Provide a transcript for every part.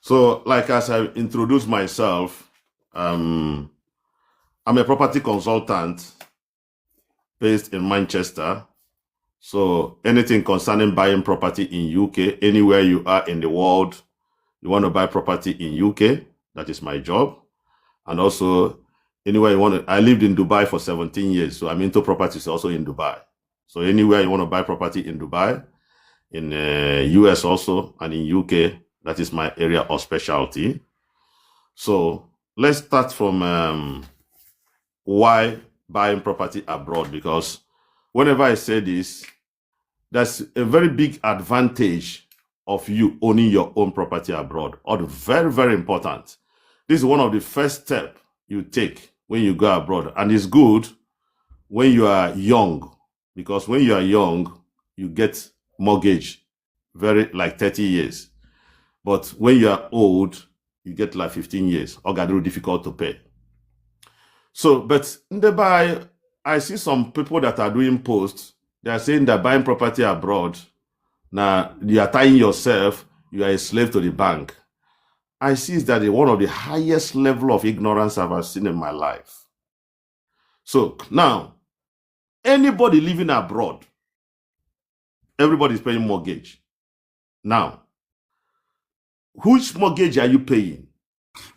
So, like as I introduced myself, I'm a property consultant based in Manchester. So anything concerning buying property in UK, anywhere you are in the world, you want to buy property in UK, that is my job. And also anywhere you want to, I lived in Dubai for 17 years, so I'm into properties also in Dubai. So anywhere you want to buy property in Dubai, in US also, and in UK, that is my area of specialty. So let's start from why buying property abroad, because whenever I say this, that's a very big advantage of you owning your own property abroad, or very, very important. This is one of the first steps you take when you go abroad, and it's good when you are young, because when you are young, you get mortgage like 30 years. But when you are old, you get like 15 years, or get really difficult to pay. So, but in the buy, I see some people that are doing posts. They are saying that buying property abroad, now you are tying yourself, you are a slave to the bank. I see that one of the highest level of ignorance I've ever seen in my life. So now, anybody living abroad, everybody is paying mortgage. Now, which mortgage are you paying?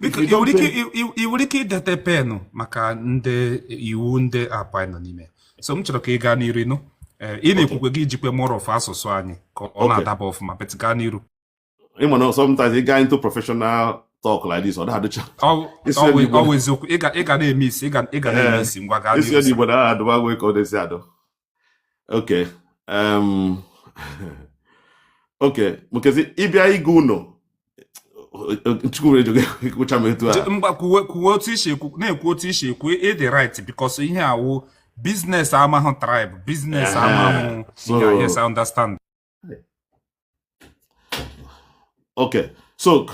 I nwere ike idete penụ maka ndị iwu ndị apa nọ n'ime. So m chọrọ ka ị gaa n'iru nụ. Ị na-ekwukwe gị ijikwe more of asụsụ anyị ka ọ na-adaba ọfụma, but gaa n'iru. Sometimes you get into professional talk like this, or that always ị ga na-eme isi, ị ga na-eme isi ngwa gaa n'iru. Okay. Okay, because ịbịa ịga ụlọ kwuo otu isi ekwu, na-ekwu otu isi ekwu ịdị right, because ihe awụ business amahụ tribe, business amahụ. Yes, I understand. Okay, so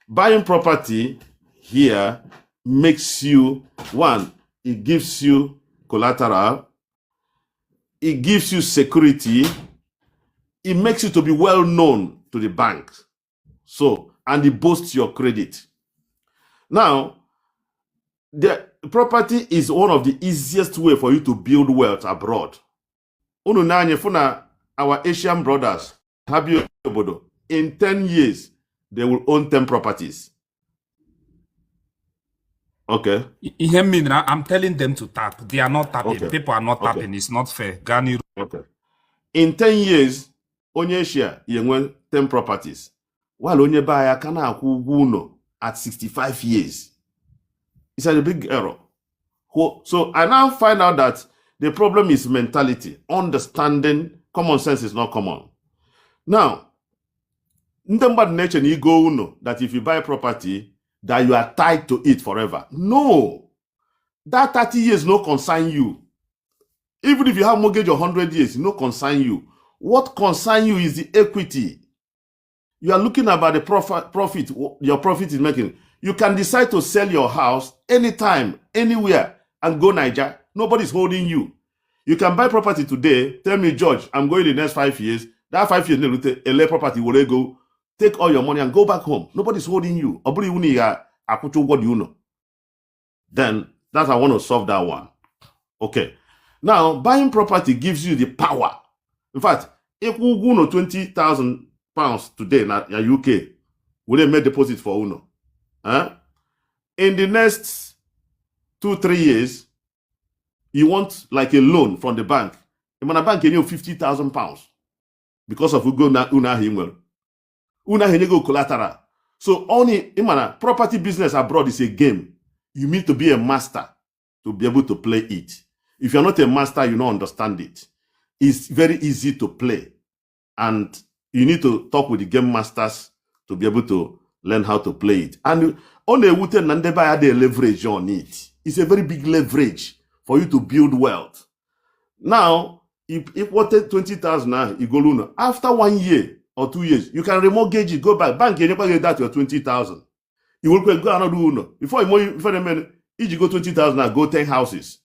buying property here makes you, one, it gives you collateral, it gives you security, it makes you to be well known to the bank. So, and it boosts your credit. Now, the property is one of the easiest way for you to build wealth abroad. Our Asian brothers, in 10 years, they will own 10 properties. Okay. I'm telling them to tap. They are not tapping. Okay. People are not tapping. It's not fair. Okay. In 10 years, onye Asia, you will 10 properties. While onye buyer can at 65 years. It's a big error. So I now find out that the problem is mentality, understanding. Common sense is not common. Now, nature you go that if you buy property, that you are tied to it forever. No. That 30 years no concern you. Even if you have mortgage of 100 years, no concern you. What concern you is the equity. You are looking about the profit your profit is making. You can decide to sell your house anytime, anywhere, and go Niger. Nobody's holding you. You can buy property today. Tell me, George, I'm going the next 5 years. That 5 years, LA property will go. Take all your money and go back home. Nobody's holding you. Then that's I want to solve that one. Okay. Now, buying property gives you the power. In fact, if we go 20,000 pounds today in UK, will they make deposit for Uno? In the next 2-3 years, you want like a loan from the bank. In a bank, you need 50,000 pounds because of Una Himwell. Una go collateral. So only property business abroad is a game. You need to be a master to be able to play it. If you're not a master, you don't understand it. It's very easy to play. And you need to talk with the game masters to be able to learn how to play it. And on the Wooten Nandeba had a leverage on it. It's a very big leverage for you to build wealth. Now, if what 20,000 now, you go Luna. After 1 year or 2 years, you can remortgage it, go back. Bank, you never get that your 20,000. You will go another Uno. Before you go 20,000 now, go 10 houses.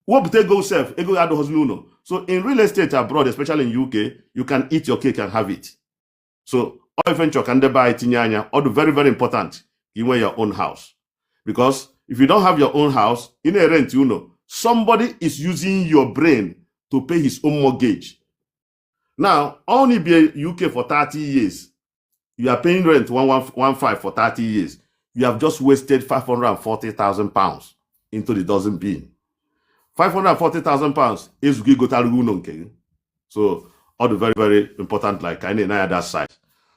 What they go self, it go add Uno. So in real estate abroad, especially in UK, you can eat your cake and have it. So or venture can they buy tinyanya, or the very, very important, you wear your own house. Because if you don't have your own house, in a rent, somebody is using your brain to pay his own mortgage. Now, only be UK for 30 years. You are paying rent 115 for 30 years. You have just wasted 540,000 pounds into the dozen bin. 540,000 pounds is so all the very, very important, like I need that side.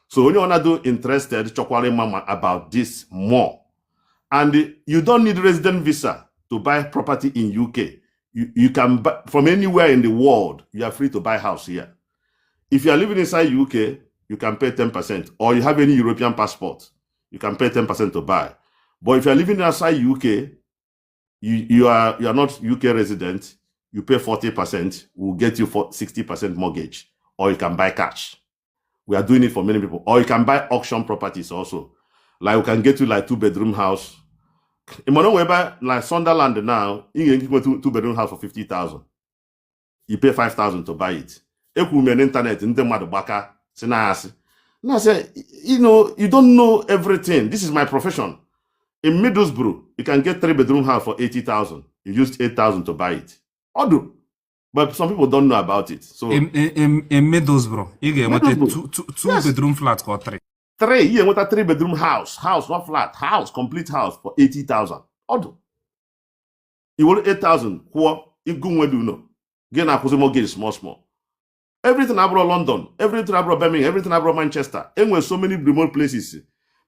So when you wanna do interested, chokwale mama about this more. And you don't need resident visa to buy property in UK. You can buy from anywhere in the world. You are free to buy house here. If you are living inside UK, you can pay 10%. Or you have any European passport, you can pay 10% to buy. But if you are living outside UK, you are not UK resident, you pay 40%, we'll get you for 60% mortgage. Or you can buy cash. We are doing it for many people. Or you can buy auction properties also. Like we can get you like 2-bedroom house. In Mono like Sunderland now, you can get 2-bedroom house for 50,000. You pay 5,000 to buy it. Internet in the Madubaka. Now I say, you don't know everything. This is my profession. In Middlesbrough, you can get 3-bedroom house for 80,000. You used 8,000 to buy it. Odo. But some people don't know about it. So in Middlesbrough, you get what two-bedroom flat for 3. 3, you want a 3-bedroom house, not flat, house, complete house for 80,000. Odo. You want 8,000. You go where do you know? Get a mortgage small. Everything abroad London, everything abroad Birmingham, everything abroad Manchester. And with so many remote places.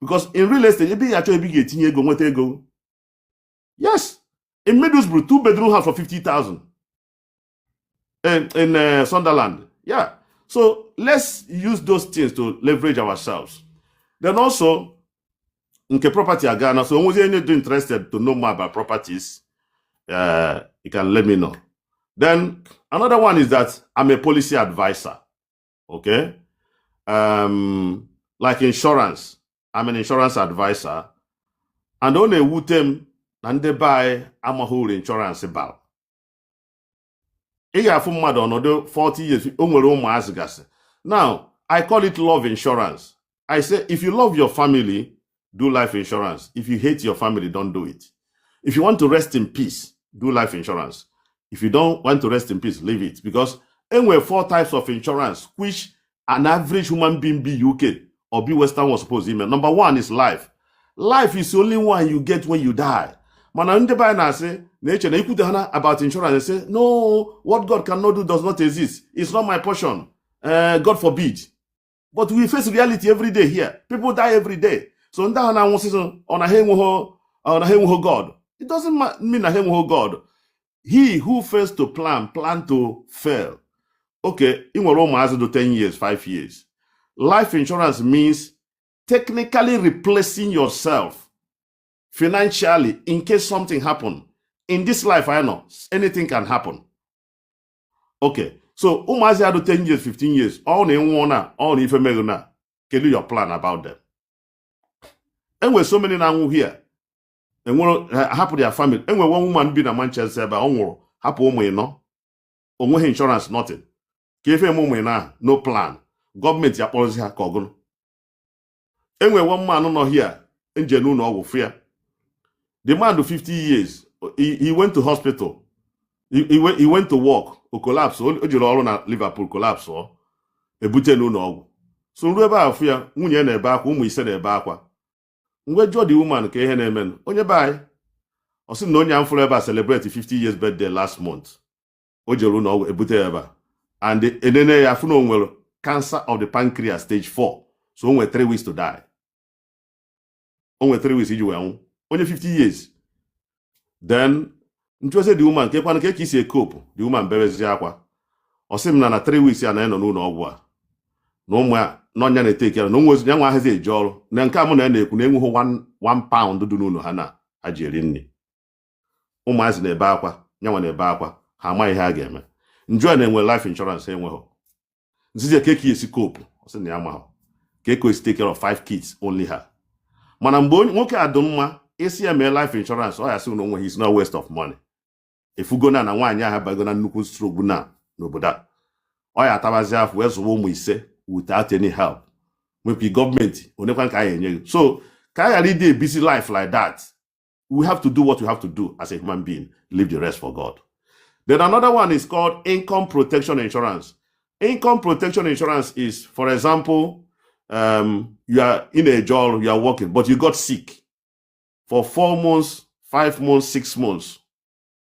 Because in real estate, you be actually big go. Yes. In Middlesbrough, 2-bedroom house for 50,000. And in Sunderland. Yeah. So let's use those things to leverage ourselves. Then also, in property again, so when you're interested to know more about properties, you can let me know. Then another one is that I'm a policy advisor. Okay. Like insurance. I'm an insurance advisor. And on a wutem and they buy Amahul insurance about. Another 40 years. Now, I call it love insurance. I say, if you love your family, do life insurance. If you hate your family, don't do it. If you want to rest in peace, do life insurance. If you don't want to rest in peace, leave it. Because there were 4 types of insurance, which an average human being be UK or be Western was supposed to email. Number 1 is life. Life is the only one you get when you die. Man, say, nature, about insurance, they say, no, what God cannot do does not exist. It's not my portion. God forbid. But we face reality every day here. People die every day. So on a God. It doesn't mean a God. He who fails to plan to fail. Okay, in Rome has to 10 years, 5 years. Life insurance means technically replacing yourself financially in case something happens. In this life, I know anything can happen. Okay, so Umazi had 10 years, 15 years. All in one, all in Femeguna. Can you your plan about them? And we're so many now here. And we'll happen their family. And when one woman be in Manchester, but happen insurance, nothing. Give him no plan. Government ya policy ha kogun. And when one man no here, in Jenu no fear. The man do 50 years. He went to hospital. He went to work. O collapse. O na Liverpool collapse. Ebute no. So nrebe afia nwunye na ebe akwa ụmụ ise na ebe akwa. Ngwe jọ the woman ka ihe na-eme. Onye bai. O si na onye amfụrụ ebe a celebrate 50 years birthday last month. O jere no ebute ebe. And enene ya funo nwere cancer of the pancreas stage 4. So onwe 3 weeks to die. Onwe 3 weeks iji wee only 50 years. Then, say the woman, ke isi cope, the woman bebezi akwa. Osim na 3 weeks ya na eno n'ụlọ ọgwụ a. Na ụmụ ya no nya na take care, no nwe nya nwa hazi eje ọrụ. Na nke amụ na na-ekwu na enweghị 1 pound dị n'ụlọ ha na ha ji eri nri. Ụmụazị na-ebe akwa, nyanwa na-ebe akwa, ha amaghị ihe ha ga-eme. Njọ na-enwe life insurance enweghị. Nzizi ke isi cope, osim na ya amaghị. Ke isi take care of 5 kids only her. Mana mgbe nwoke adụmma isi eme life insurance, ọ ya sị na onwe is no waste of money. Efugo na nwaanyị ahụ bago na nnukwu stroke na n'obodo a. Ọ ya atabazi afọ wee zụwa ụmụ ise without any help. maybe government, so can I lead a busy life like that? We have to do what we have to do as a human being, leave the rest for God. Then another one is called income protection insurance. Income protection insurance is, for example, you are in a job, you are working, but you got sick for 4 months, 5 months, 6 months.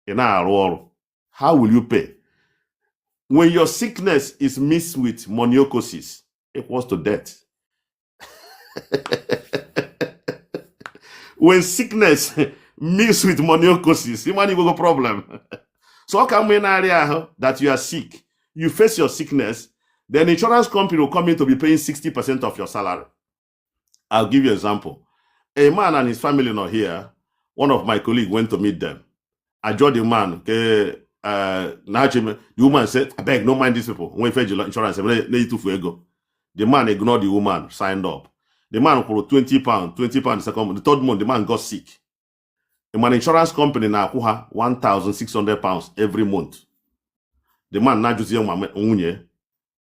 How will you pay? When your sickness is mixed with moniocosis, equals to death. When sickness mixed with moniocosis, you might have a problem. So how come in an area that you are sick, you face your sickness, then insurance company will come in to be paying 60% of your salary. I'll give you an example. A man and his family not here. One of my colleagues went to meet them. I joined the man. The woman said, I beg, don't mind these people. When you pay insurance, the man ignored the woman, signed up. The man for £20, £20 the third month, the man got sick. The man insurance company now £1,600 every month. The man now just young.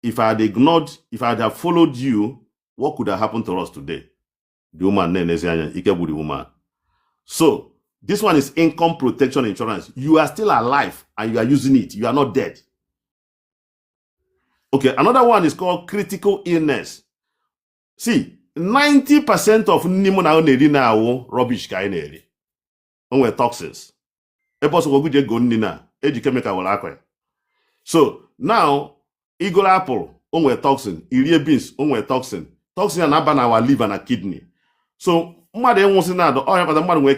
If I had ignored, if I had have followed you, what could have happened to us today? The woman then is the woman. So this one is income protection insurance. You are still alive and you are using it. You are not dead. Okay, another one is called critical illness. See, 90% of nimo now rubbish kaineri. Onwe toxins. So now, eagle apple, onwe toxin, irie beans, onwe toxin. Toxin and aba na our liver and our kidney. So mmadụ enwụsị na adọ ọya kpata mmadụ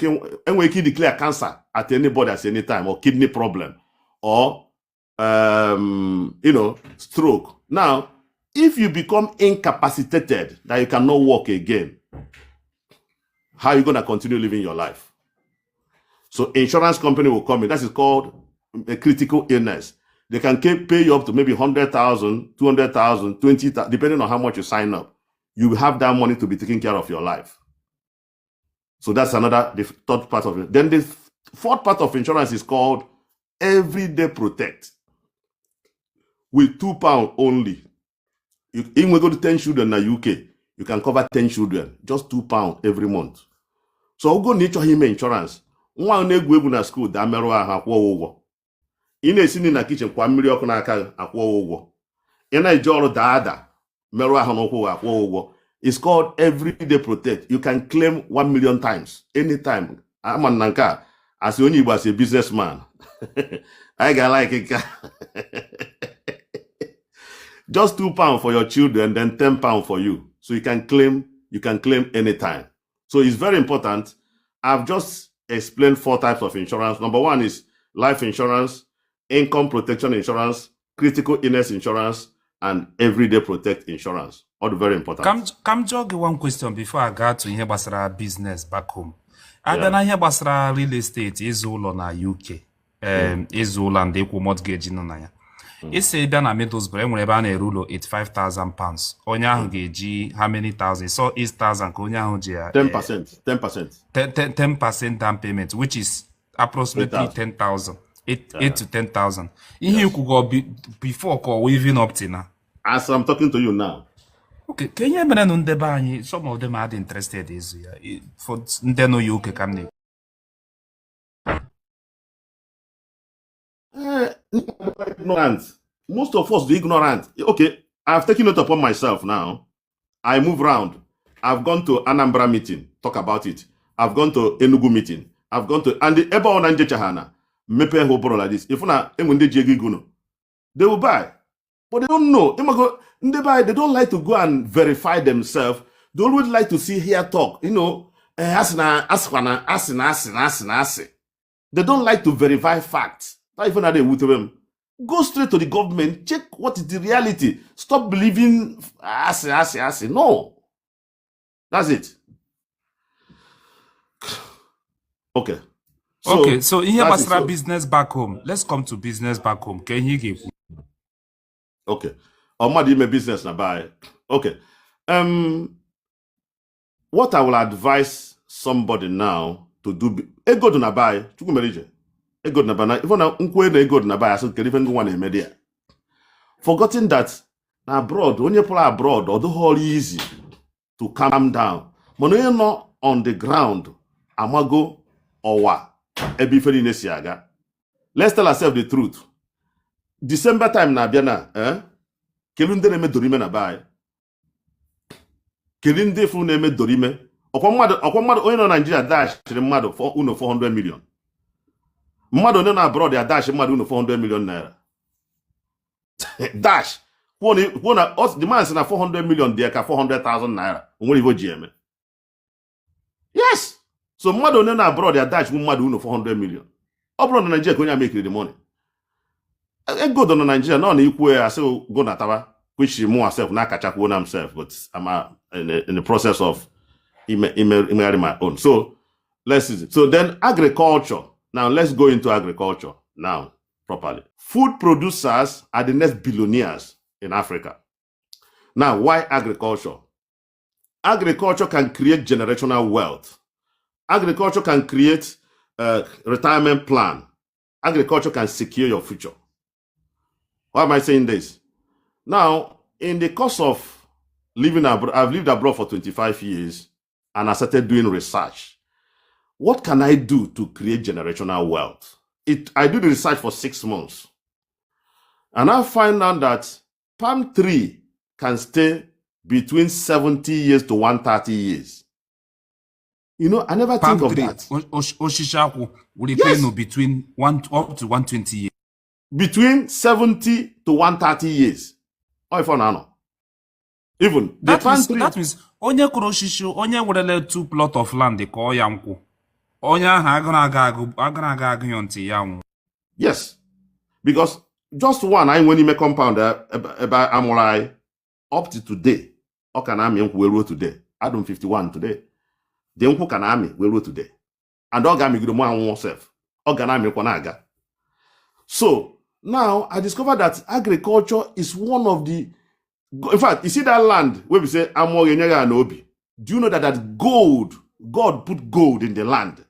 enwere ike declare cancer at anybody at any time, or kidney problem, or stroke. Now, if you become incapacitated that you cannot walk again, how are you going to continue living your life? So insurance company will come in. That is called a critical illness. They can pay you up to maybe 100,000, 200,000, 20,000, depending on how much you sign up. You will have that money to be taking care of your life. So that's the third part of it. Then the fourth part of insurance is called Everyday Protect. With £2 only. Even we go to 10 children in the UK, you can cover 10 children. Just £2 every month. So we go nature him insurance. One egwu na school da merụ ahụ akwụọ ụgwọ. Ị na-esi na kitchen kwa mmiri ọkụ n'aka akwụọ ụgwọ. Ị na-eje ọrụ daada merụ ahụ n'ụkwụ akwụọ ụgwọ. It's called Everyday Protect. You can claim 1 million times, anytime. I'm an nanka. As only was a businessman. I got like it. Just £2 for your children, then £10 for you. So you can claim anytime. So it's very important. I've just explained 4 types of insurance. Number 1 is life insurance, income protection insurance, critical illness insurance, and everyday protect insurance. All very important. Come jog one question before I got to ihe gbasara business back home. Abịa na ihe gbasara real estate ịzụ ụlọ na UK. Ịzụ ụlọ and ịkwụ mortgage nọ na ya. Isi bịa na Middlesbrough enwere ebe a na-ere ụlọ £85,000. Onye ahụ ga-eji how many thousand? So 8,000 ka onye ahụ ji ya. 10% down payment, which is approximately 10,000. 8 to 10,000. Ihe you go before call even up to now. As I'm talking to you now. Okay, can you imagine some of them are interested is for they know you can ignorant. Most of us are ignorant. Okay, I've taken it upon myself now. I move around. I've gone to Anambra meeting, talk about it. I've gone to Enugu meeting. I've gone to and the Eba Onanje Chahana. Mepe hoboro like this. If una enwende jegiguno, they will buy. But they don't know. They don't like to go and verify themselves. They always like to see here talk. They don't like to verify facts. Not even they would them. Go straight to the government, check what is the reality. Stop believing No. That's it. Okay. So here basra business back home. Let's come to business back home. Can you give? Okay. Omadi me business na buy. Okay. What I will advise somebody now to do ego do na buy. Chuku merije. Ego na buy. Even na nkwe na ego na buy. So kelifen go one Forgetting that na abroad, when you pull abroad, although all easy, to calm down. But you're not on the ground. Amago or siaga. Let's tell ourselves the truth. December time na biana, kelunde neme dorime na bai. Kelunde fu neme dorime. Okwa mmadu onye no Nigeria dash mmadu for 400 million. Mmadu onye na abroad ya dash mmadu 400 million naira. Dash. The man is na 400 million there ka 400,000 naira. Onwe ivo GM. Yes. So mmadu onye na abroad ya dash mmadu 400 million. Abroad na Nigeria konya make the money. Go to Nigeria, no equal I say go na tawa, which he more herself na kachakwo na himself, but I'm in the process of marry my own. So let's see. So then agriculture. Now let's go into agriculture now properly. Food producers are the next billionaires in Africa. Now, why agriculture? Agriculture can create generational wealth. Agriculture can create a retirement plan. Agriculture can secure your future. Why am I saying this? Now, in the course of living abroad, I've lived abroad for 25 years and I started doing research. What can I do to create generational wealth? I do the research for 6 months. And I find out that palm tree can stay between 70 years to 130 years. You know, I never think of that. Oshishaku will pay no between up to 120 years. Between 70 to 130 years. Oh, if I know. Even that means onye kụrụ osisi onye werele 2 plot of land ka ọ ya nkwụ. Onye ahụ agara aga yonti ya nwu. Yes. Because just one I when you compound about amurai up to today. O can ami we wrote today. Adam 51 today. The nkwụ can ami we wrote today. And o ga mi gido mo anwo self. O ga na mi kwa na aga. So now I discovered that agriculture is one of the, in fact, you see that land where we say Amoyenyaga and Obi. Do you know that gold, God put gold in the land?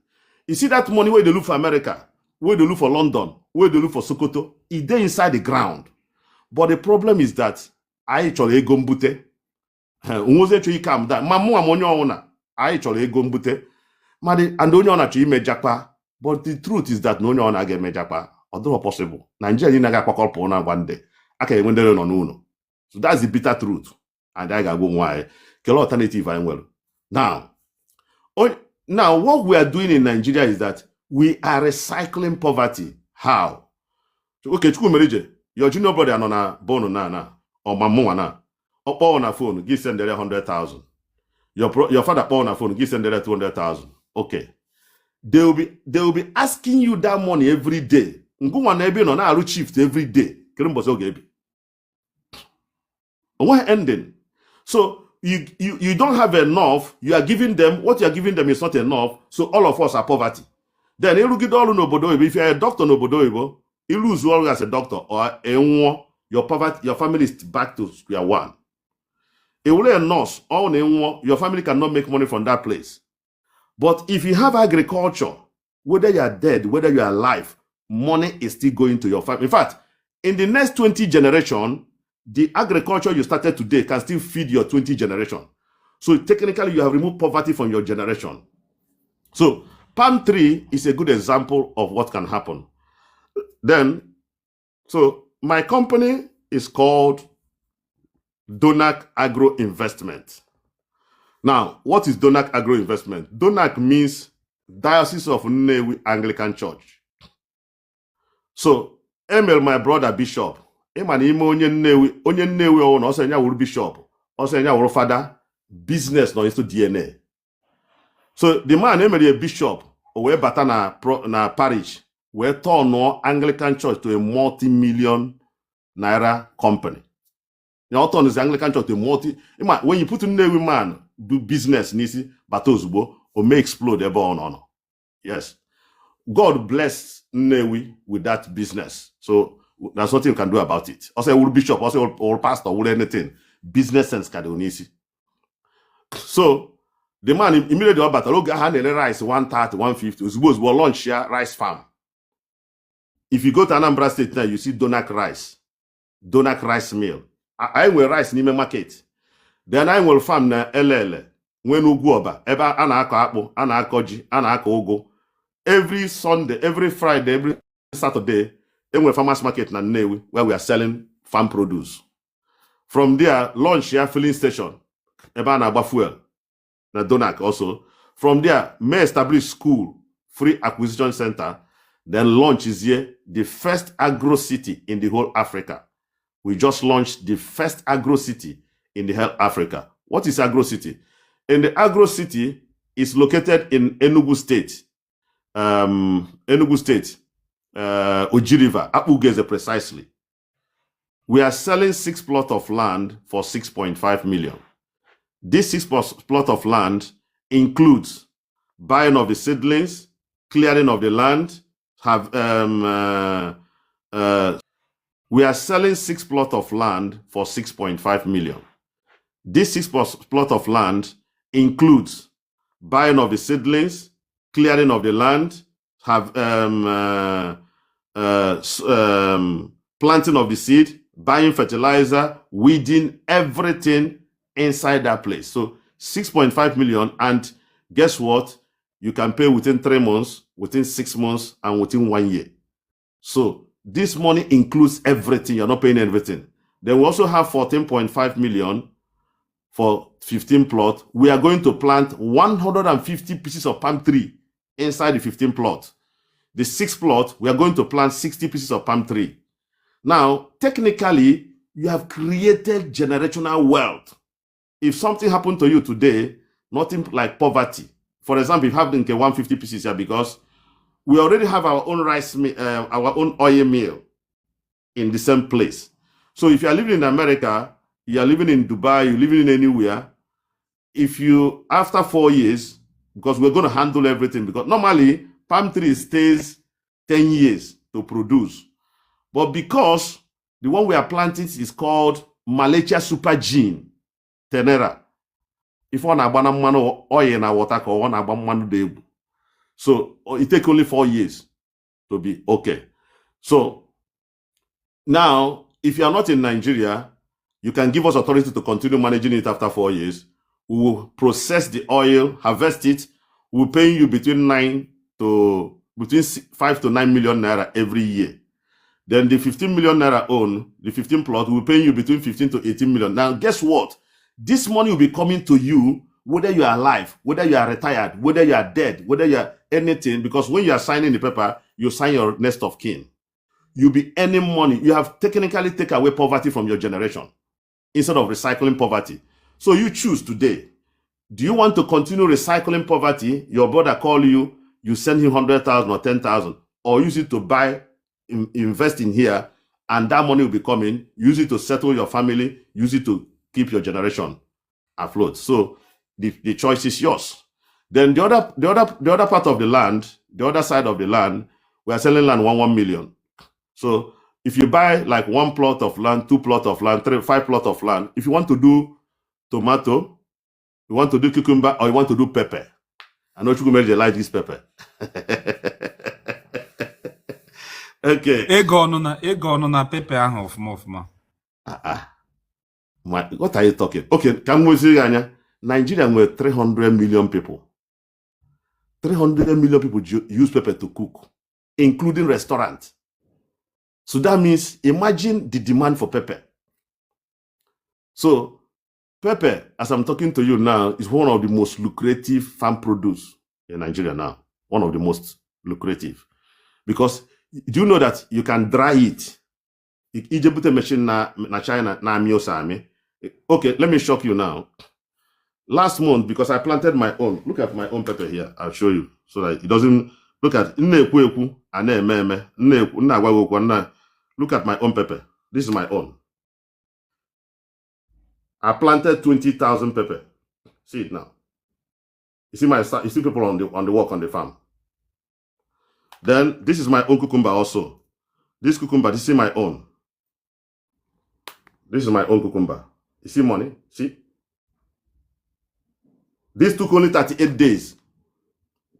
You see that money where they look for America, where they look for London, where they look for Sokoto, it's there inside the ground. But the problem is that I actually gombute. Unwoze actually come down. Mamu amonyo ona. I actually gombute. Madi and onyo ona chi mejakpa. But the truth is that no one again mejakpa. Although possible, Nigeria naga kwakol pona one day. Aka wendere no no. So that's the bitter truth. And I go why. Kelo alternative I well. Now, what we are doing in Nigeria is that we are recycling poverty. How? Okay, chuku merije. Your junior brother no na bono na or mamu na. Or on a phone, give send 100,000. Your father on a phone, give send 200,000. Okay. They will be asking you that money every day. No shift every day. One ending. So you don't have enough. You are giving them what you are giving them is not enough. So all of us are poverty. Then if you are a doctor no you lose all as a doctor or your poverty, your family is back to square one. If you are a nurse or your family cannot make money from that place. But if you have agriculture, whether you are dead, whether you are alive, money is still going to your family. In fact, in the next 20 generation, the agriculture you started today can still feed your 20 generation. So technically, you have removed poverty from your generation. So palm tree is a good example of what can happen. Then, so my company is called Donak Agro Investment. Now, what is Donak Agro Investment? Donak means Diocese of Nnewi Anglican Church. So, Emil, my brother Bishop, onye Nnewi ono also nya wuru Bishop, also nya wuru father, business no into DNA. So, the man Emil a Bishop, we bata na parish, we turn no Anglican Church to a multi-million naira company. Now, turn is Anglican Church to a when you put Nnewi man do business nisi batozbo or may explode ebe on. Yes. God bless Nnewi with that business. So there's nothing you can do about it. Also, will bishop, also or pastor, will anything. Business sense kadonisi. So the man immediately about rice 130, 150. Suppose we'll launch here rice farm. If you go to Anambra State now, you see Donak rice mill. I will rice in the market. Then I will farm na elele when ugwu oba ebe a na-akọ akpụ, a na-akọ ji, a na-akọ ụgụ. Every Sunday, every Friday, every Saturday, then we farmers market na Nnewi where we are selling farm produce. From there, launch here filling station, ebe a na-agba fuel na Donak also. From there, may establish school, free acquisition center. Then launch is here the first agro city in the whole Africa. We just launched the first agro city in the whole Africa. What is agro city? In the agro city is located in Enugu State. Oji River, Akpugeze precisely. We are selling 6 plots of land for 6.5 million. This 6 plot of land includes buying of the seedlings, clearing of the land. We are selling 6 plots of land for 6.5 million. This 6 plot of land includes buying of the seedlings, clearing of the land, planting of the seed, buying fertilizer, weeding, everything inside that place. So 6.5 million, and guess what? You can pay within 3 months, within 6 months, and within 1 year. So this money includes everything. You're not paying everything. Then we also have 14.5 million for 15 plots. We are going to plant 150 pieces of palm tree inside the 15 plot. The 6 plot, we are going to plant 60 pieces of palm tree. Now, technically, you have created generational wealth. If something happened to you today, nothing like poverty. For example, if you have 150 pieces here, because we already have our own rice, our own oil mill in the same place. So if you are living in America, you are living in Dubai, you're living in anywhere, if you, after 4 years, because we're going to handle everything, because normally palm tree stays 10 years to produce. But because the one we are planting is called Malaysia Super Gene, Tenera. If one abana mano oil na water or one abana de. So it takes only 4 years to be okay. So now, if you are not in Nigeria, you can give us authority to continue managing it after 4 years. We will process the oil, harvest it. We'll pay you between 5 to 9 million naira every year. Then the 15 million naira own, the 15 plot, will pay you between 15 to 18 million. Now, guess what? This money will be coming to you, whether you are alive, whether you are retired, whether you are dead, whether you are anything, because when you are signing the paper, you sign your next of kin. You'll be earning money. You have technically taken away poverty from your generation instead of recycling poverty. So you choose today. Do you want to continue recycling poverty? Your brother call you, you send him 100,000 or 10,000, or use it to buy, invest in here, and that money will be coming. Use it to settle your family. Use it to keep your generation afloat. So the choice is yours. Then the other part of the land, the other side of the land, we are selling land 1 million. So if you buy like 1 plot of land, 2 plot of land, 5 plot of land, if you want to do tomato, you want to do cucumber, or you want to do pepper. I know you may like this pepper. Okay. Ego no na pepper ahụ ọfụma. What are you talking? Okay, can we see Nigeria with 300 million people. 300 million people use pepper to cook, including restaurants. So that means, imagine the demand for pepper. So, pepper, as I'm talking to you now, is one of the most lucrative farm produce in Nigeria now. One of the most lucrative. Because, do you know that you can dry it? Ijebute machine na China na miosami. Okay, let me shock you now. Last month, because I planted my own, look at my own pepper here. I'll show you so that it doesn't look at. Look at my own pepper. This is my own. I planted 20,000 pepper. See it now. You see people on the work on the farm. Then this is my own cucumber also. This cucumber, this is my own. This is my own cucumber. You see money? See? This took only 38 days.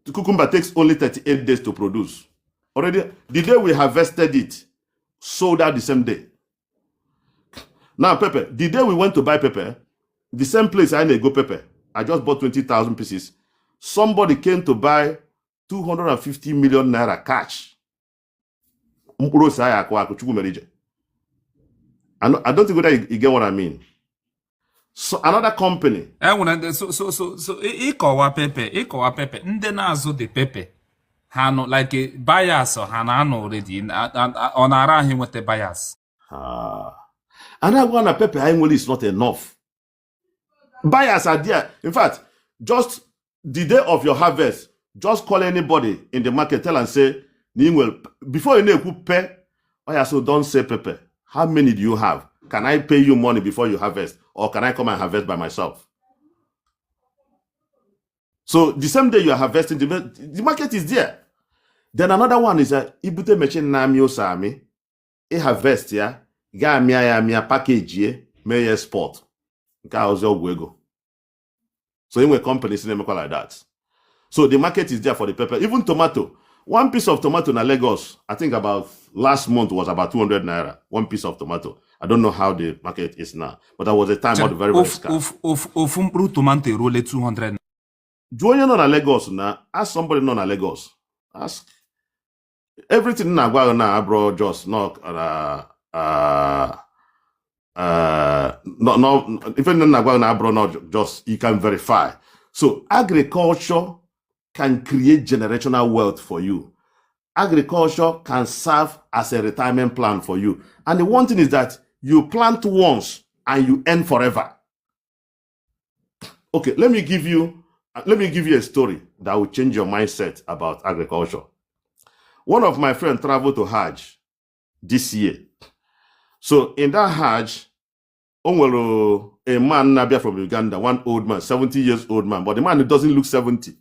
The cucumber takes only 38 days to produce. Already, the day we harvested it, sold out the same day. Now, pepper, the day we went to buy pepper, the same place I go pepper, I just bought 20,000 pieces. Somebody came to buy 250 million naira cash. I don't think whether you get what I mean. So another company. So ịkọwa pepe ndị na-azụ the pepe ha nọ like bias ha na-anọ already ọ na-ara ahụ nweta bias. And I want a pepe annually is not enough. Buyers are there. In fact, just the day of your harvest, just call anybody in the market, tell and say, before you know who pay, so don't say pepe. How many do you have? Can I pay you money before you harvest? Or can I come and harvest by myself? So the same day you are harvesting, the market is there. Then another one is that ibute machine na mi osami, harvest ya, ga mia package ye, may export. So in companies like that. So the market is there for the pepper. Even tomato. One piece of tomato in Lagos, I think about last month was about 200 naira. One piece of tomato. I don't know how the market is now, but there was a time very, very scarce. Of tomato roll 200. Do you know Lagos now? Ask somebody know Lagos. Ask everything now bro, just not even not just you can verify. So agriculture can create generational wealth for you. Agriculture can serve as a retirement plan for you. And the one thing is that you plant once and you earn forever. Okay, let me give you a story that will change your mindset about agriculture. One of my friends traveled to Hajj this year. So in that Hajj, a man Nabia from Uganda, one old man, 70 years old man, but the man doesn't look 70.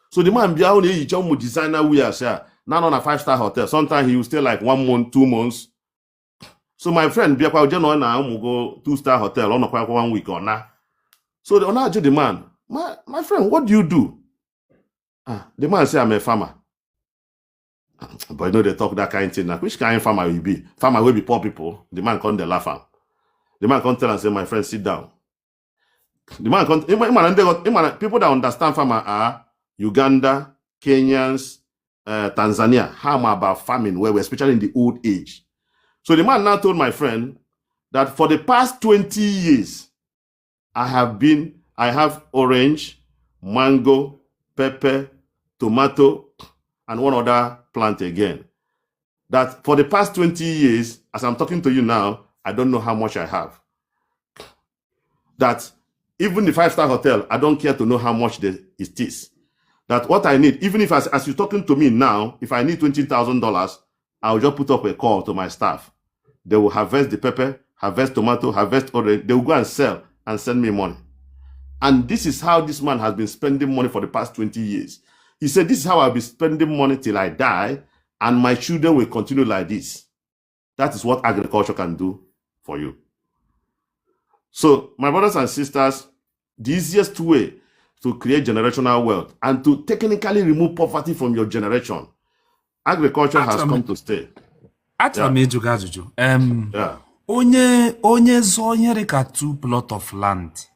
So the man be only designer wear, not on a 5-star hotel. Sometimes he will stay like 1 month, 2 months. So my friend be go 2-star hotel on 1 week or na. So the owner the man, my friend, what do you do? The man say I'm a farmer. But you know they talk that kind of thing. Now, which kind of farmer will you be? Farmer will be poor people. The man come they laugh am. The man come tell and say, my friend, sit down. The man come, people that understand farmer are Uganda, Kenyans, Tanzania. How about farming, where we're especially in the old age. So the man now told my friend that for the past 20 years, I have orange, mango, pepper, tomato, and one other plant again. That for the past 20 years, as I'm talking to you now, I don't know how much I have. That even the 5-star hotel, I don't care to know how much it is. That what I need, even if as you're talking to me now, if I need $20,000, I'll just put up a call to my staff. They will harvest the pepper, harvest tomato, harvest orange. They will go and sell and send me money. And this is how this man has been spending money for the past 20 years. He said, this is how I'll be spending money till I die, and my children will continue like this. That is what agriculture can do for you. So, my brothers and sisters, the easiest way to create generational wealth and to technically remove poverty from your generation, agriculture has come to stay. Onye zo nyere ka 2 plot of land.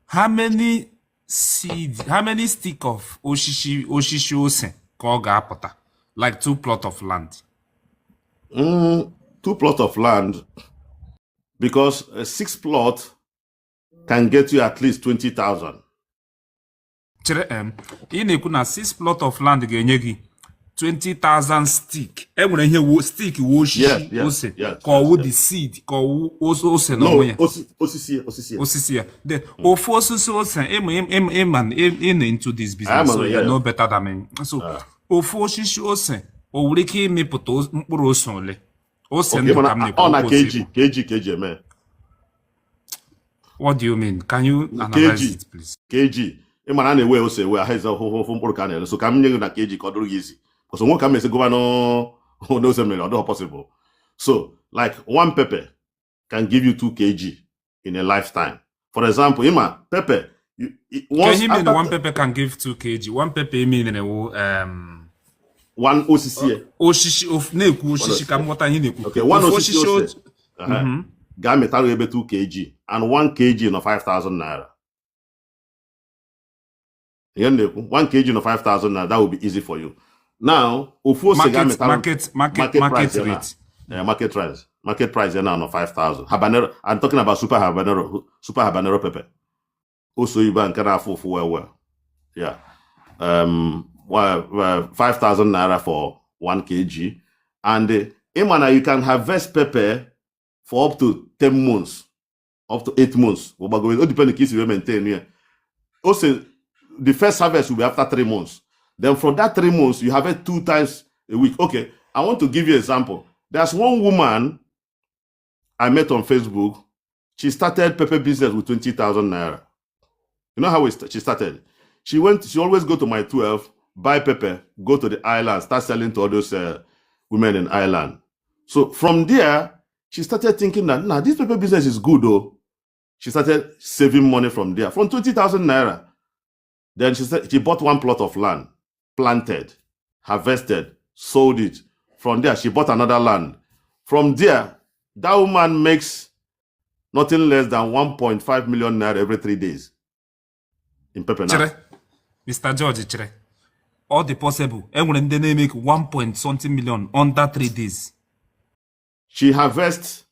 How many stick of oshishi ose ka ọ ga-apụta? Like 2 plot of land. 2 plot of land, because a 6 plot can get you at least 20,000. Ị na-ekwu na 6 plot of land ga-enye gị 20,000 stick. Enwere ihe stick wo oshishi ose ka ọ wụ the seed ka ọ wụ ose na onwe ya. Osisi ya. The ofu osisi ose in into this business, so you know better than me. So ofu osisi ose o nwere ike imepụta mkpụrụ ose ole. Ose ndị ka m na-ekwu. On a kg eme. What do you mean? Can you analyze it, please? Kg. Ịmana na-ewe ose ewe ahụ eze ofu mkpụrụ ka na-ele. So ka m nye gị na kg ka ọ dụrụ gị isi. Because one can say go no seminar, not possible. So, like 1 pepper can give you 2 kg in a lifetime. For example, Ima, pepper. Can you mean 1 pepper can give 2 kg? 1 pepper mean one osisi. Oshishi of neku oshishi kam wata hi neku. Okay, one osisi. ga-amịtara ebe 2 kg and 1 kg no 5,000 naira. You know, 1 kg no 5,000 naira, that will be easy for you. Now, market rate. Market price now no 5,000. Habanero, I'm talking about super habanero pepper. Also, you can have well. Yeah. 5,000 naira for 1 kg. And you can harvest pepper for up to 10 months, up to 8 months. It all depends on the case you maintain here. Also, the first harvest will be after 3 months. Then from that 3 months, you harvest 2 times a week. Okay, I want to give you an example. There's one woman I met on Facebook. She started pepper business with 20,000 naira. You know how she started? She always go to my 12, buy pepper, go to the island, start selling to all those women in Ireland. So from there, she started thinking that, nah, this pepper business is good though. She started saving money from there, from 20,000 naira. Then she bought 1 plot of land, planted, harvested, sold it. From there, she bought another land. From there, that woman makes nothing less than 1.5 million naira every 3 days in pepper now. Mr. George, all the possible, and when they make 1.something million under 3 days. She harvests,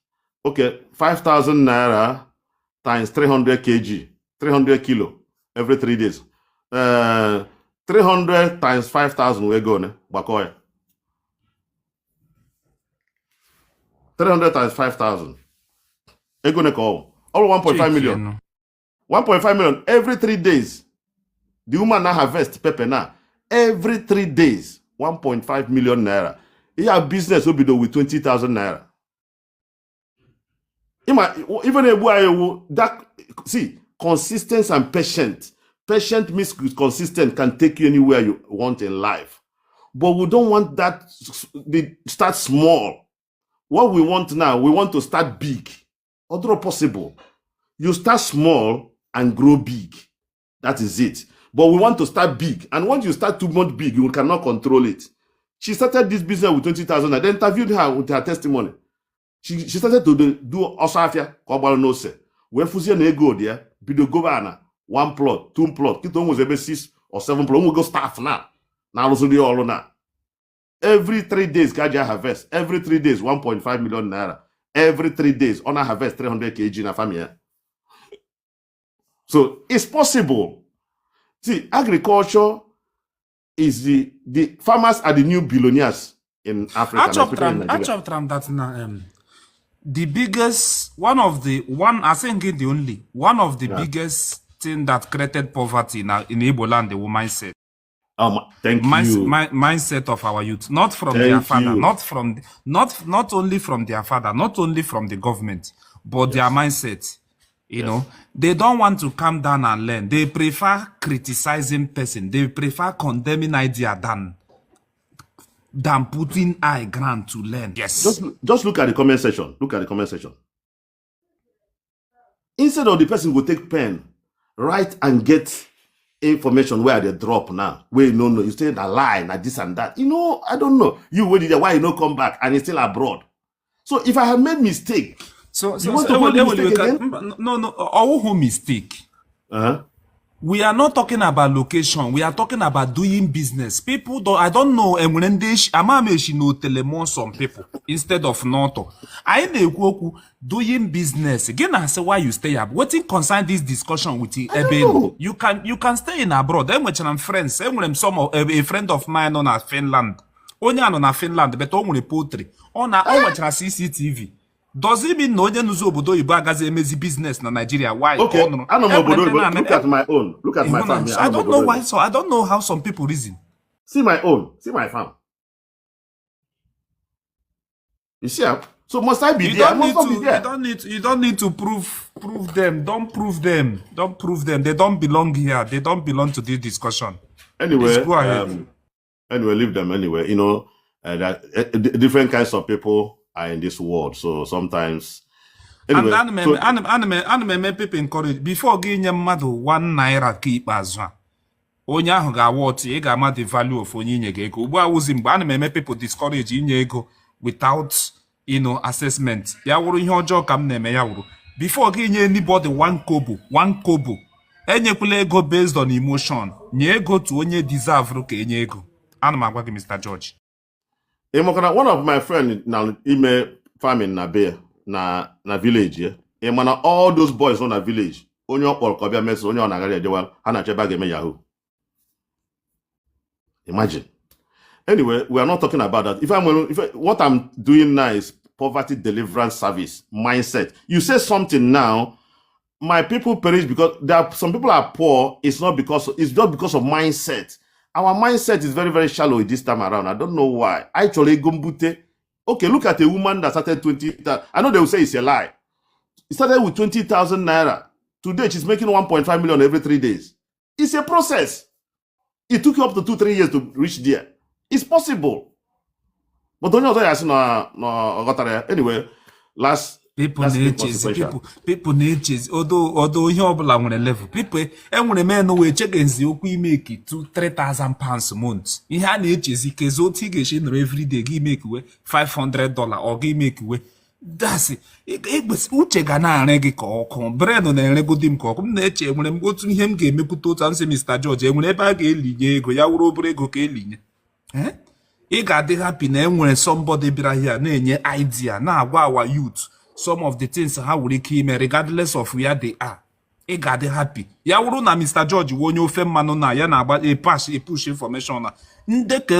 5,000 naira times 300 kg, 300 kilo every 3 days. 300 times 5,000 we're going, Bakoya. 300 times 5,000. They're going to call all 1.5 million. 1.5 million every 3 days. The woman now harvest pepper now. Every 3 days, 1.5 million naira. Your business will be done with 20,000 naira. Even that, see, consistent and patient. Patient means consistent, can take you anywhere you want in life. But we don't want that to start small. What we want now, we want to start big. Although possible. You start small and grow big. That is it. But we want to start big. And once you start too much big, you cannot control it. She started this business with 20,000. I interviewed her with her testimony. She started to do Osafia, Kobal no se. When Fusia nego there, Bido Govana, 1 plot, 2 plot, Kiton was maybe 6 or 7 plot. We go staff now. Now also the all now. Every 3 days, Kaja harvest. Every 3 days, 1.5 million naira. Every 3 days, on a harvest 300 kg in a family. So it's possible. See, agriculture is the farmers are the new billionaires in Africa. I chopped that the biggest one of the biggest thing that created poverty now in Igbo land, the mindset. Thank you. Mindset of our youth, not from their father, not only from their father, not only from the government, but their mindset. You know, they don't want to come down and learn. They prefer criticizing person. They prefer condemning idea than putting eye ground to learn. Yes. Just look at the comment section. Look at the comment section. Instead of the person will take pen, write and get information where they drop now. Where no, you say a lie, not this and that. You know, I don't know. You waited why you not come back and it's still abroad. So if I have made mistake, no, who mistake? We are not talking about location. We are talking about doing business. People don't, I don't know, and when they, no telemon some people instead of not. I know doing business. Again, I say why you stay up. What in concern this discussion with you? You can stay in abroad. Then when I'm friends, when some a friend of mine on Finland, only on Finland, but only poultry. On a CCTV. Does it mean no obodo Igbo agazi emezi business na Nigeria? Why? Okay, I don't know obodo, look at my own. Look at my farm. I don't know why. So I don't know how some people reason. See my own. See my farm. You see, so must I be there? You don't need to prove them. Don't prove them. Don't prove them. They don't belong here. They don't belong to this discussion. Anyway, anyway, leave them anyway. You know, different kinds of people are in this world, so sometimes. Anyway, and people encourage before giving your mother 1 naira keep as one. Onye ahụ ga-awọt ị ga-ama the value of onye inye gị ego. Ugbu a wụzi mgbe ana m eme people discourage inye ego without assessment ya wụrụ ihe ọjọọ ka m na-eme ya wụrụ before gị nye anybody one kobo enyekwala ego based on emotion nye ego tu onye deserve ka enye ego. Ana m agwa gị Mr. George. One of my friends na ime farming na be na village ya. All those boys on a village onye ọkpọrọ ka ọbịa meso onye ọ na-agara ejewa ha na-achebe a ga-eme yahoo. Imagine. Anyway, we are not talking about that. What I'm doing now is poverty deliverance service mindset. You say something now, my people perish because some people are poor. It's not because of mindset. Our mindset is very, very shallow this time around. I don't know why. Actually, Gumbute. Okay, look at a woman that started 20,000. I know they will say it's a lie. It started with 20,000 naira. Today, she's making 1.5 million every 3 days. It's a process. It took you up to 2-3 years to reach there. It's possible. But don't you know anyway, people na-echezi odo ihe ọbụla nwere level. People enwere men wee chegenzi okwu imeki 2-3,000 pounds month. Ihe a na-echezi kezi otu ị ga-eche nọrọ everyday gị imekiwe $500 ọ gị imekiwe dasị uche ga na-arị gị ka ọkụ bred na-eregodi m ka ọkụ m na-eche enwere m otu ihe m ga-emepụta otu ansị Mr. George enwere ebe a ga-elinye ego ya wụrụ obere ego ka elinye ị ga-adị happy na enwere somebody bịara here na-enye idea na-agwa our youth some of the things ha nwere ike ime regardless of where they are. Ị ga-adị happy ya wụrụ na Mr. George wụ onye ofe mmanụ na ya na-agba push information na ndị ka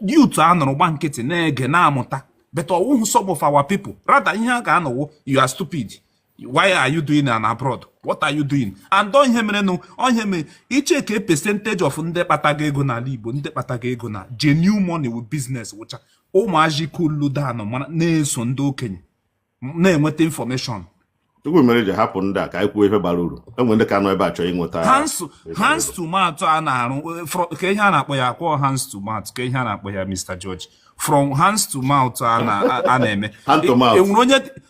youth a nọrọ gba nkịtị na-ege na-amụta but ọwụhụ some of our people rather ihe a ga-anọwo you are stupid. Why are you doing an abroad? What are you doing? And don't hear me no. Onye me iche ke percentage of ndị kpataga ego na Igbo ndị kpataga ego na genuine money with business which ụmụaji kulu danọ mana na-eso ndị okenye na-enweta information. Tupu mere je hapụ ndị a ka anyị kwuo ihe bara uru. Enwe ndị ka nọ ebe a chọọ ịnweta hands to mouth a na-arụ ka ihe a na-akpọ ya akpọ hands to mouth ka ihe a na-akpọ ya Mr. George. From hands to mouth a na-eme. Hand to mouth.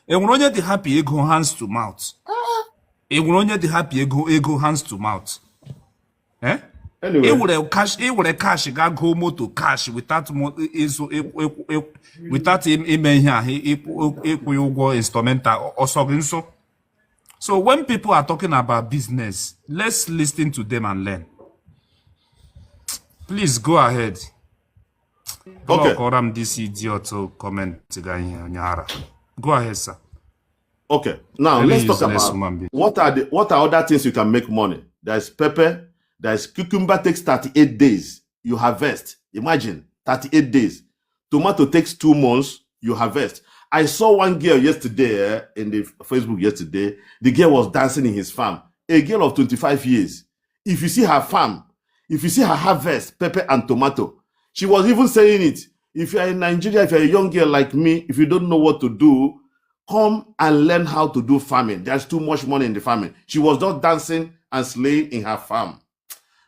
Enwere onye dị happy ego hands to mouth. Enwere onye dị happy ego hands to mouth. Anyway. Ewere cash ga go moto cash without ime ihe ahụ ịkwụ ụgwọ instrumental ọsọ gị nso. So when people are talking about business, let's listen to them and learn. Please go ahead. Okay. This idiot comment. Go ahead, sir. Okay. Now let's talk about what are other things you can make money. There's pepper. There's cucumber takes 38 days. You harvest. Imagine 38 days. Tomato takes 2 months. You harvest. I saw one girl yesterday in the Facebook yesterday. The girl was dancing in his farm. A girl of 25 years. If you see her farm, if you see her harvest, pepper and tomato, she was even saying it. If you're in Nigeria, if you're a young girl like me, if you don't know what to do, come and learn how to do farming. There's too much money in the farming. She was just dancing and slaying in her farm.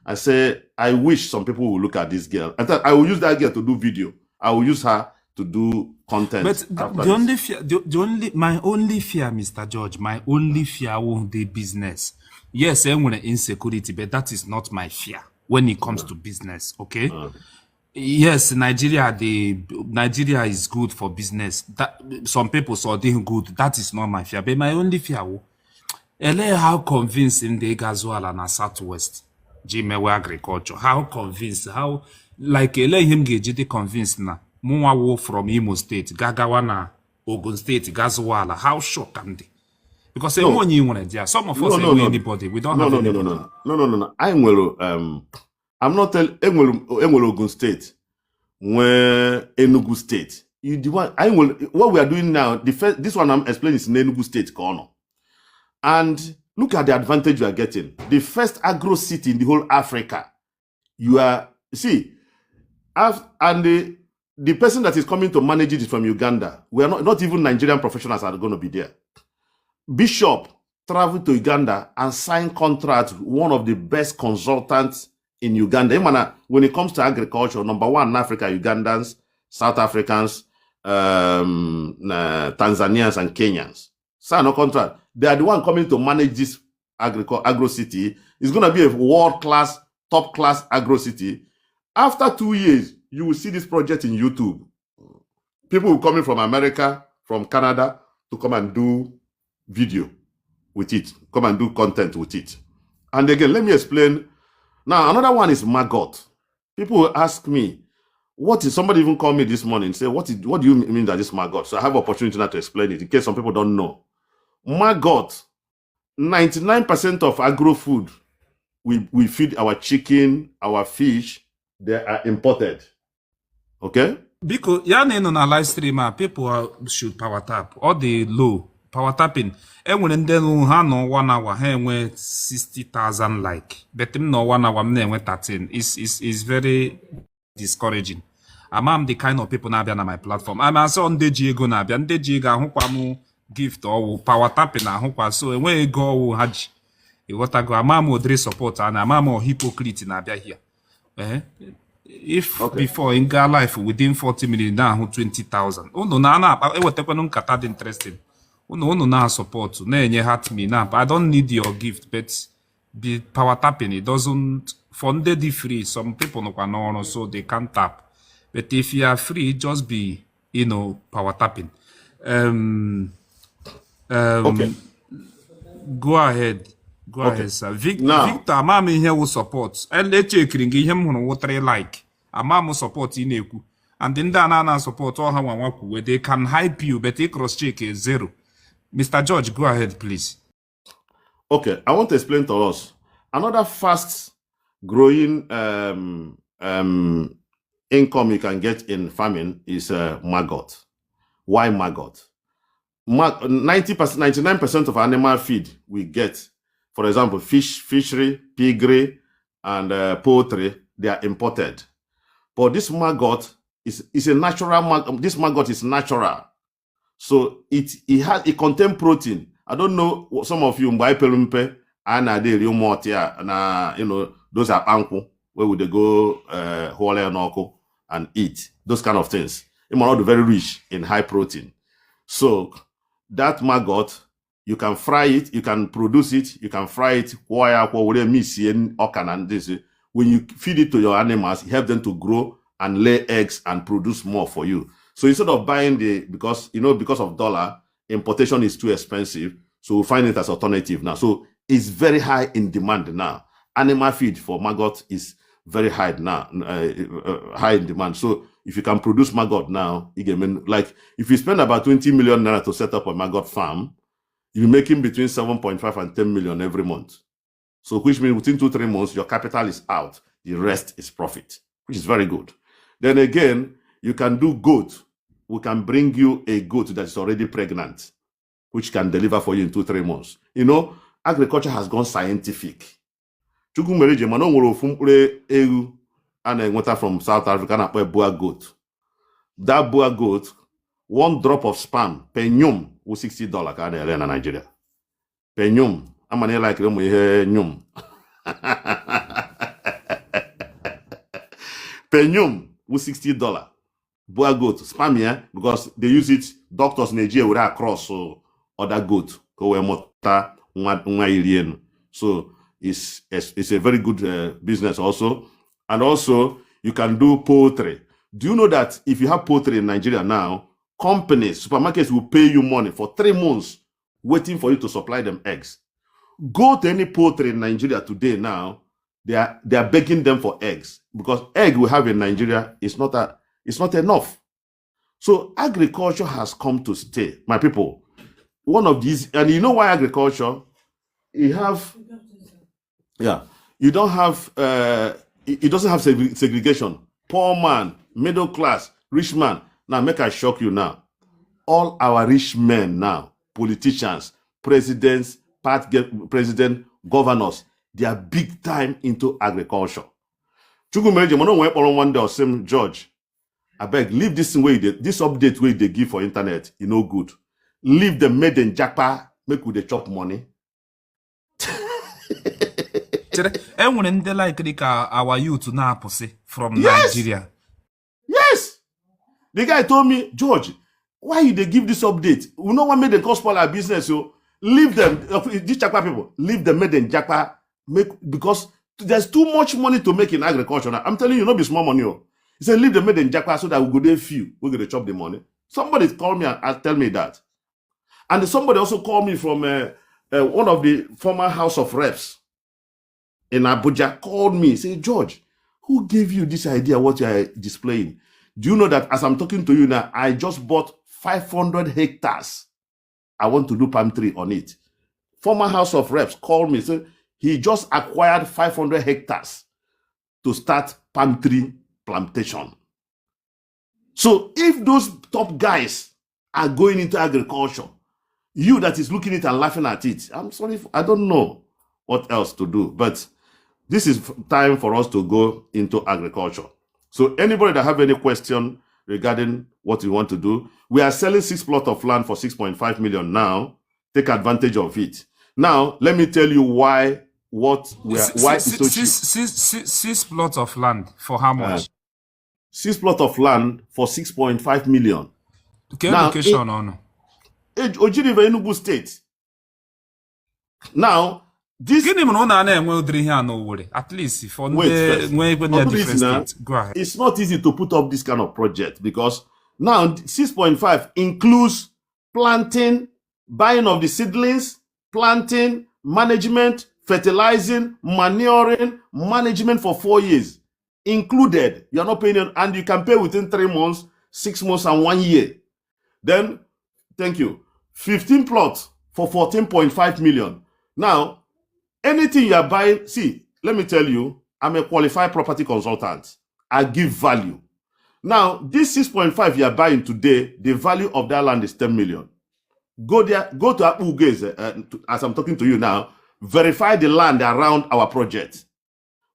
I say, I wish some people will look at this girl. I thought I will use that girl to do video. I will use her to do content. But my only fear, Mr. George, my only fear won't be business. Yes, I'm going to insecurity, but that is not my fear when it comes to business. Okay. Yes, Nigeria is good for business. That some people saw doing good. That is not my fear. But my only fear, how convincing they Gazuala na Southwest, Jimewe agriculture. How convinced? How like him get convinced na Muawo from Imo State, Gagawana, Ogun State, Gazuala. How shocked am they? Because some of us anybody. We don't have anybody. No. I'm not telling Ogun State, where Enugu State. What we are doing now, this one I'm explaining is in Enugu State corner. And look at the advantage you are getting. The first agro city in the whole Africa. And the person that is coming to manage it is from Uganda. We are not even Nigerian professionals are going to be there. Bishop traveled to Uganda and signed contract with one of the best consultants in Uganda. When it comes to agriculture, number one in Africa, Ugandans, South Africans, Tanzanians, and Kenyans. Sign a contract. They are the one coming to manage this agro city. It's going to be a world-class, top-class agro city. After 2 years, you will see this project in YouTube. People coming from America, from Canada to come and do video with it, come and do content with it. And again, let me explain. Now, another one is maggot. People ask me, what is, somebody even called me this morning and say, what do you mean that this maggot? So I have opportunity now to explain it in case some people don't know. Maggot, 99% of agro food we feed our chicken, our fish, they are imported. Okay? Because ya na na live stream, people should power tap or the low power tapping. And when they know ha no 1 hour, ha enwe 60,000 like. But no 1 hour, me enwe 13. Is very discouraging. I'm the kind of people na abia na my platform. I'm also on deji ego na abia. Ndeji ego ahụkwa mu gift or power tapping ahụkwa. So enwe ego o haji. Iwotago amam odre support and amam hypocrite na abia here. If before in Ga life within 40 million now 20,000. Uno na ewetekwenu nkata dị interesting. Uno na support na enye heart me na. I don't need your gift, but the power tapping it doesn't fund the free. Some people no so they can't tap. But if you are free, just be power tapping. Okay. Go ahead. Go ahead, sir. Victor, amam ihe will support. And let's check ihe m hụrụ wotere like. Amam support ineku. And then na support all how where they can hype you, but they cross check is 0. Mr. George, go ahead, please. Okay, I want to explain to us another fast growing income you can get in farming is maggot. Why maggot? 99% of animal feed we get, for example, fishery, piggery, and poultry, they are imported. But this maggot is a natural. This maggot is natural, so it contains protein. I don't know some of you buy pelumpe and they real mortia and those are anku where would they go and eat those kind of things. It might not be very rich in high protein. So that maggot, you can fry it, you can produce it, you can fry it. When you feed it to your animals, help them to grow and lay eggs and produce more for you. So instead of buying because of dollar, importation is too expensive. So we find it as alternative now. So it's very high in demand now. Animal feed for maggot is very high now, high in demand. So if you can produce maggot now, like if you spend about 20 million naira to set up a maggot farm, you're making between 7.5 and 10 million every month. So which means within 2-3 months, your capital is out. The rest is profit, which is very good. Then again, you can do goat. We can bring you a goat that is already pregnant, which can deliver for you in 2-3 months. Agriculture has gone scientific. From South Africa and a boa goat. That boa goat, 1 drop of sperm, penyum, was $60 can in Nigeria. Penyum, I'm an like nyum. Penyum was $60. Boa goat, sperm here, because they use it, doctors in Nigeria would cross other goat. So it's a very good business also. And also, you can do poultry. Do you know that if you have poultry in Nigeria now, companies, supermarkets will pay you money for 3 months waiting for you to supply them eggs? Go to any poultry in Nigeria today now, they are begging them for eggs because egg we have in Nigeria is not enough. So agriculture has come to stay, my people. One of these, and you know why agriculture? You don't have it doesn't have segregation. Poor man, middle class, rich man. Now, make I shock you now. All our rich men now, politicians, presidents, president, governors, they are big time into agriculture. One day or same George, I beg, leave this way, this update way they give for internet, good. Leave the made in Japa, make with the chop money. Like our youth now from Nigeria. Yes. The guy told me, George, why they give this update? We know what made them cause spoil our business. So leave them, these Japa people, leave them made in Japa, because there's too much money to make in agriculture. I'm telling you, not be small money. He said, leave them made in Japa so that we go there few. We're going to chop the money. Somebody called me and tell me that. And somebody also called me from one of the former House of Reps in Abuja, called me, say, George, who gave you this idea, what you are displaying? Do you know that as I'm talking to you now, I just bought 500 hectares. I want to do palm tree on it. Former House of Reps called me, said he just acquired 500 hectares to start palm tree plantation. So if those top guys are going into agriculture, you that is looking at it and laughing at it, I'm sorry, I don't know what else to do. But this is time for us to go into agriculture. So anybody that have any question regarding what we want to do, we are selling 6 plots of land for 6.5 million now. Take advantage of it. Now, let me tell you why it's so cheap. 6 plots of land for how much? 6 plots of land for 6.5 million. Okay, location on Ojirive, Enugu State. Now, this at least for different states. Go ahead. It's not easy to put up this kind of project because now 6.5 includes planting, buying of the seedlings, planting, management, fertilizing, manuring, management for 4 years included. You're not paying, and you can pay within 3 months, 6 months, and 1 year. Then, thank you. 15 plots for 14.5 million. Now, anything you are buying, see, let me tell you, I'm a qualified property consultant. I give value. Now, this 6.5 you are buying today, the value of that land is 10 million. Go there, go to Akpu, as I'm talking to you now, verify the land around our project.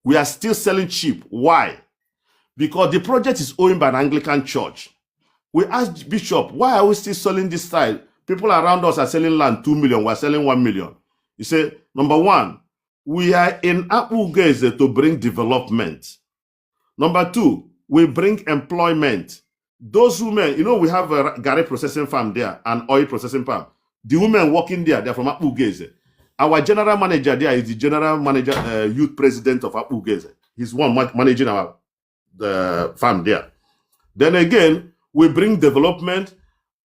We are still selling cheap. Why? Because the project is owned by an Anglican church. We asked Bishop, why are we still selling this style? People around us are selling land 2 million, we're selling 1 million. He said, number one, we are in Akpu to bring development. Number two, we bring employment. Those women, you know, we have a Gary processing farm there, an oil processing farm. The women working there, they're from Akpu. Our general manager there is the general manager, youth president of Akpu. He's one managing our farm there. Then again, we bring development,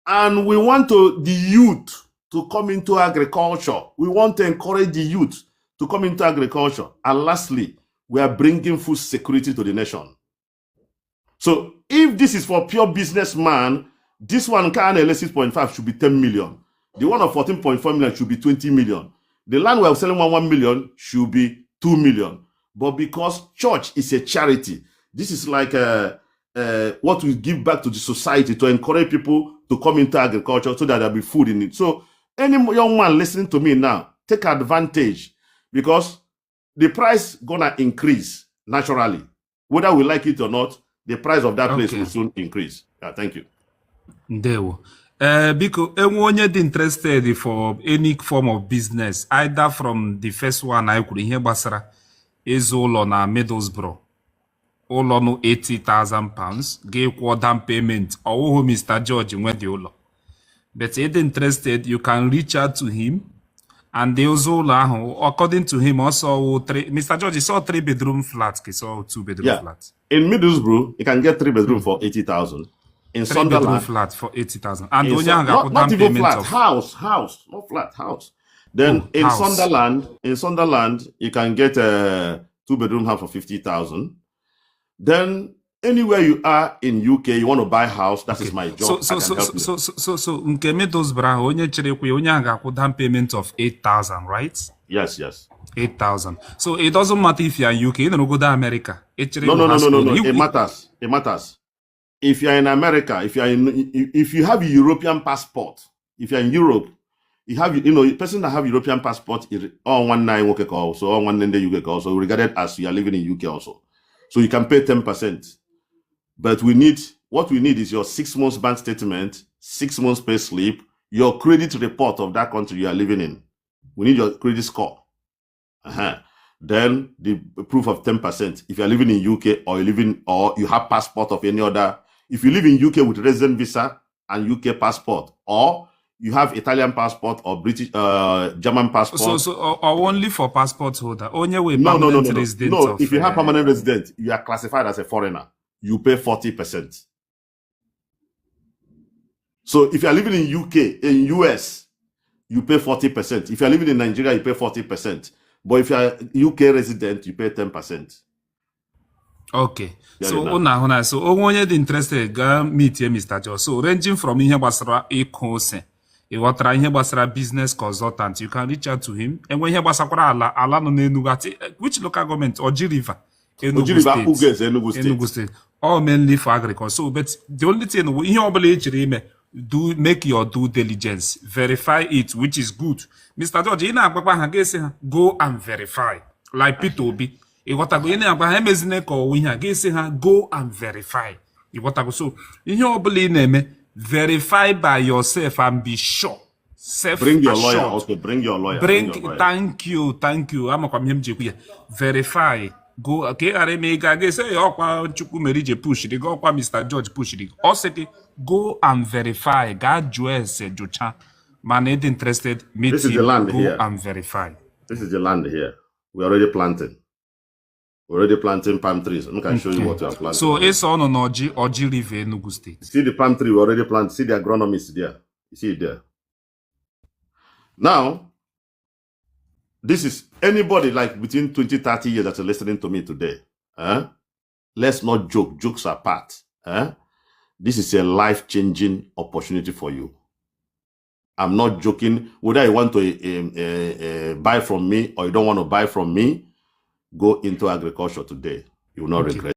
and we want the youth to come into agriculture. We want to encourage the youth to come into agriculture. And lastly, we are bringing food security to the nation. So if this is for pure businessman, this one can 6.5 should be 10 million. The one of 14.4 million should be 20 million. The land we are selling 1 million should be 2 million. But because church is a charity, this is like what we give back to the society to encourage people to come into agriculture so that there'll be food in it. So any young man listening to me now, take advantage because the price gonna increase naturally. Whether we like it or not, the price of that place will soon increase. Yeah, thank you. Ndewo. Because onye dị interested for any form of business, either from the first one I kwuru ihe gbasara ịzụ ụlọ na Middlesbrough, ụlọ nụ £80,000 ga-ekwu down payment, ọwụhụ Mr. George nwe dị ụlọ. But if interested, you can reach out to him, and the ụlọ ahụ, according to him, also Mr. George saw 3-bedroom flats, saw 2-bedroom flats. In Middlesbrough, you can get 3-bedroom for 80,000. In Sunderland, flat for 80,000. And not even flat, house, not flat, house. Then in house. Sunderland, you can get a 2-bedroom house for 50,000. Then anywhere you are in UK, you want to buy a house, that is my job. So nke Middlesbrough, onye cherekwe, onye ga-akwụ down payment of 8,000, right? Yes. 8,000. So it doesn't matter if you are in UK, you don't go to America. No. It matters. If you are in America, if you have a European passport, if you are in Europe, you have, a person that have European passport is all 19 UK also, all 1 in the UK also, regarded as you are living in UK also. So you can pay 10%. But what we need is your 6 months bank statement, 6 months pay slip, your credit report of that country you are living in. We need your credit score. Then the proof of 10%. If you are living in UK or you have passport of any other. If you live in UK with resident visa and UK passport, or you have Italian passport or British, German passport. So only for passport holder. Only with permanent resident. No, if you have permanent resident, you are classified as a foreigner. You pay 40%. So if you are living in UK, in US, you pay 40%. If you are living in Nigeria, you pay 40%. But if you are UK resident, you pay 10%. Okay. So una so onye dị interested ga meet Mr. Joe. So ranging from ihe gbasara ịkụ ose, ịghọtara ihe gbasara business consultant, you can reach out to him. Enwe ihe gbasakwara ala nọ n'Enugu. Which local government? Oji River. Enugu State. All mainly for agriculture. So, but the only thing ihe ọbụla ejiri ime, do make your due diligence, verify it, which is good. Mr. George, ị na-agwakwa ha ga-esi ha go and verify, like Peter Obi. Ịghọtago, ị na-agwa ha emezine ka ọwụ ihe ha ga-esi ha go and verify. Ịghọtago, so ihe ọbụla ị na-eme, verify by yourself and be sure. Bring your lawyer. Okay, bring your lawyer. Thank you. Amakwa m ihe m ji ekwu ya. Verify. Go okay, I say okwa Chukwu merije push the go okwa Mr. George push the also go and verify God Joes Jocha man interested meet this is the land go here. And verify. This is the land here. We're already planting. We're already planting palm trees. I can show you what we are planting. So it's on Oji River, Enugu State. See the palm tree we already planted. See the agronomist there. You see it there. Now, this is anybody like between 20, 30 years that are listening to me today. Let's not joke. Jokes apart. This is a life-changing opportunity for you. I'm not joking. Whether you want to buy from me or you don't want to buy from me, go into agriculture today. You will not regret.